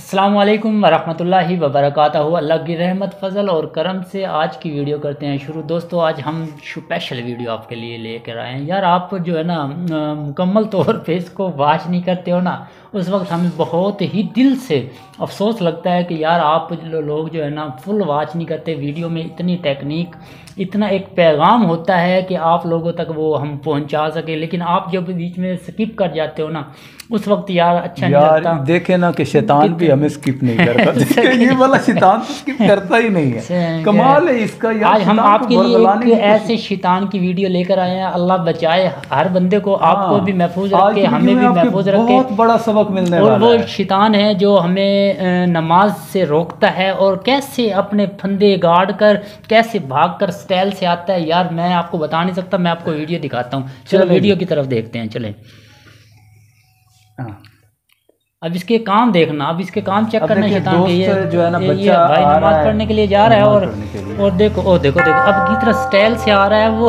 अस्सलाम वालेकुम वरहमतुल्लाहि वबरकातुहू। अल्लाह की रहमत फ़ज़ल और करम से आज की वीडियो करते हैं शुरू। दोस्तों आज हम स्पेशल वीडियो आपके लिए लेकर आए हैं। यार आप जो है ना मुकम्मल तौर पे इसको वॉच नहीं करते हो ना, उस वक्त हमें बहुत ही दिल से अफसोस लगता है कि यार आप लोग जो है ना फुल वॉच नहीं करते। वीडियो में इतनी टेक्निक, इतना एक पैगाम होता है कि आप लोगों तक वो हम पहुंचा सके, लेकिन आप जब बीच में स्किप कर जाते हो ना उस वक्त यार अच्छा नहीं लगता। देखे ना कि शैतान भी हमें स्किप नहीं करता। ये वाला शैतान तो स्किप करता ही नहीं है। कमाल है इसका यार। आज हम आपके लिए एक ऐसे शैतान की वीडियो लेकर आए हैं। अल्लाह बचाए हर बंदे को, आपको भी महफूज रखे, हमें भी महफूज रखे। बहुत बड़ा सबक मिलने वाला है। और वो शैतान है जो हमें नमाज से रोकता है और कैसे अपने फंदे गाड़ कर कैसे भाग कर स्टाइल से आता है। यार मैं आपको बता नहीं सकता, मैं आपको वीडियो दिखाता हूँ। चलो वीडियो की तरफ देखते हैं। चले अब इसके काम देखना, अब इसके काम चेक करना। शैतान के ये जो है ना ये भाई नमाज पढ़ने के लिए जा रहा है और देखो अब कितना स्टाइल से आ रहा है वो।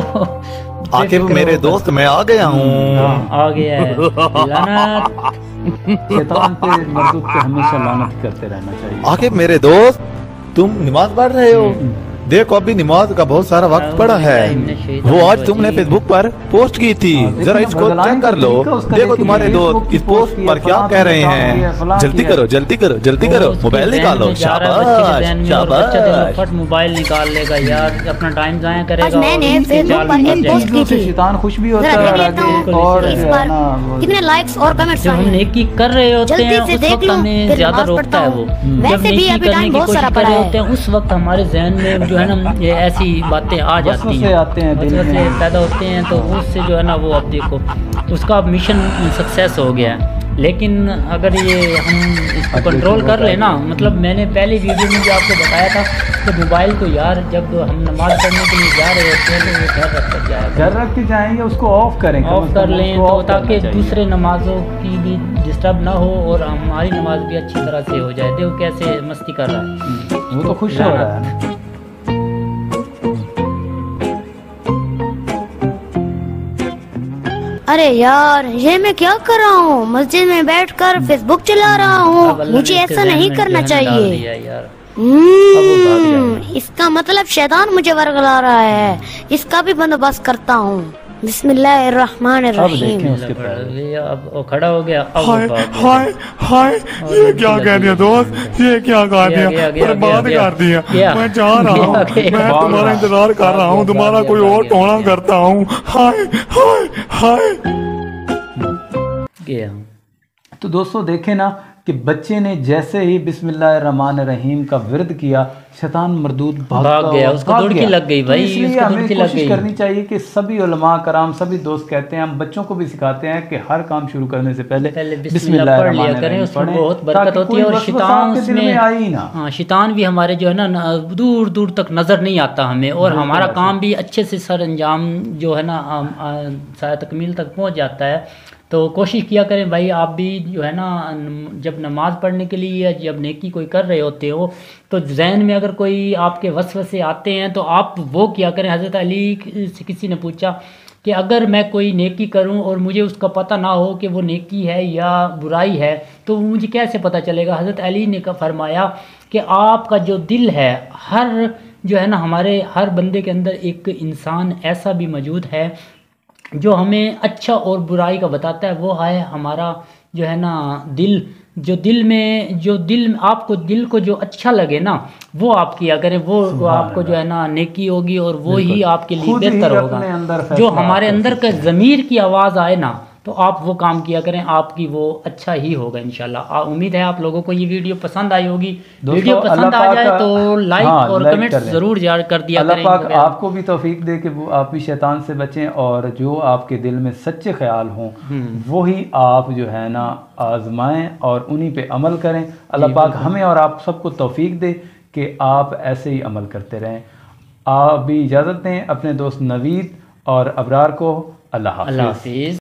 आखिर मेरे दोस्त मैं आ गया हूँ। आ गया है। शैतान पे मरदूद पे हमेशा लानत करते रहना चाहिए। आखिर मेरे दोस्त तुम नमाज पढ़ रहे हो? देखो अभी नमाज का बहुत सारा वक्त पड़ा है। वो आज तुमने फेसबुक पर पोस्ट की थी, जरा इसको चेक कर लो। देखो तुम्हारे दोस्त इस पोस्ट पर क्या कह रहे हैं। जल्दी करो जल्दी करो जल्दी करो, मोबाइल निकालो। शाबाश शाबाश। मोबाइल निकाल लेगा यार, अपना टाइम जाया करेगा। मैंने फेसबुक पर एक पोस्ट की थी। शैतान खुश भी होता है और इस पर कितने लाइक्स और कमेंट्स जब हम नेकी कर रहे होते हैं उस वक्त हमें ज्यादा रोकता है वो। जब नेकी करने की कोशिश कर रहे होते हैं उस वक्त हमारे जहन में जो है ना ये ऐसी बातें आ जाती हैं, वसवसे पैदा होते हैं। तो उससे जो है ना वो अब देखो उसका मिशन सक्सेस हो गया है। लेकिन अगर ये हम इसको कंट्रोल कर लेना, मतलब मैंने पहले वीडियो में जो आपको बताया था कि मोबाइल को यार जब हम नमाज पढ़ने के लिए जा रहे होते हैं तो वो घर रख कर जाए, घर रख के जाएंगे, उसको ऑफ करें, ऑफ कर लें तो ताकि दूसरे नमाजों की भी डिस्टर्ब ना हो और हमारी नमाज भी अच्छी तरह से हो जाए। देखो कैसे मस्ती कर रहा है, वो तो खुश हो रहा है। अरे यार ये मैं क्या कर रहा हूँ? मस्जिद में बैठकर फेसबुक चला रहा हूँ। मुझे ऐसा नहीं करना चाहिए। इसका मतलब शैतान मुझे वर्गला रहा है। इसका भी बंदोबस्त करता हूँ। बिस्मिल्लाहिर्रहमानिर्रहीम। अब खड़ा हो गया। हाय हाय हाय, ये क्या कह दिया दोस्त, ये क्या कह दिया, बर्बाद कर दिया। मैं जा रहा हूँ, मैं तुम्हारा इंतजार कर रहा हूँ, तुम्हारा कोई और टोना करता हूँ। हाय हाय हाय। तो दोस्तों देखे ना कि बच्चे ने जैसे ही बिस्मिल्लाहिर्रहमानिर्रहीम का विर्द किया, शैतान मरदूद भाग गया, उसको दुड़की लग गई भाई। इसलिए हमें कोशिश करनी चाहिए कि सभी उलमा कराम, सभी दोस्त कहते हैं, हम बच्चों को भी सिखाते हैं कि हर काम शुरू करने से पहले बिस्मिल्लाह पढ़ लिया करें, उसमें बहुत बरकत होती है। और शैतान उसमें आई ना, हाँ शैतान भी हमारे जो है ना दूर दूर तक नजर नहीं आता हमें, और हमारा काम भी अच्छे से सर अंजाम जो है ना शायद तकमील तक पहुँच जाता है। तो कोशिश किया करें भाई, आप भी जो है ना जब नमाज़ पढ़ने के लिए या जब नेकी कोई कर रहे होते हो तो जहन में अगर कोई आपके वसवसे आते हैं तो आप वो किया करें। हज़रत अली से किसी ने पूछा कि अगर मैं कोई नेकी करूं और मुझे उसका पता ना हो कि वो नेकी है या बुराई है तो मुझे कैसे पता चलेगा? हज़रत अली ने फरमाया कि आपका जो दिल है, हर जो है ना हमारे हर बंदे के अंदर एक इंसान ऐसा भी मौजूद है जो हमें अच्छा और बुराई का बताता है। वो है हमारा जो है ना दिल। जो दिल आपको दिल को जो अच्छा लगे ना वो आप किया करें, वो आपको जो है ना नेकी होगी और वो ही आपके लिए बेहतर होगा। जो हमारे अंदर का ज़मीर की आवाज़ आए ना तो आप वो काम किया करें, आपकी वो अच्छा ही होगा इंशाल्लाह। उम्मीद है आप लोगों को ये वीडियो पसंद आई होगी। वीडियो पसंद आ जाए तो लाइक और कमेंट ज़रूर कर दिया करें। अल्लाह पाक आपको भी तौफीक दे कि वो आप भी शैतान से बचें और जो आपके दिल में सच्चे ख्याल हों वही आप जो है ना आजमाएं और उन्हीं पे अमल करें। अल्लाह पाक हमें और आप सबको तौफीक दे कि आप ऐसे ही अमल करते रहें। आप भी इजाज़त दें अपने दोस्त नवीद और अबरार को। अल्लाह हाफ़िज़।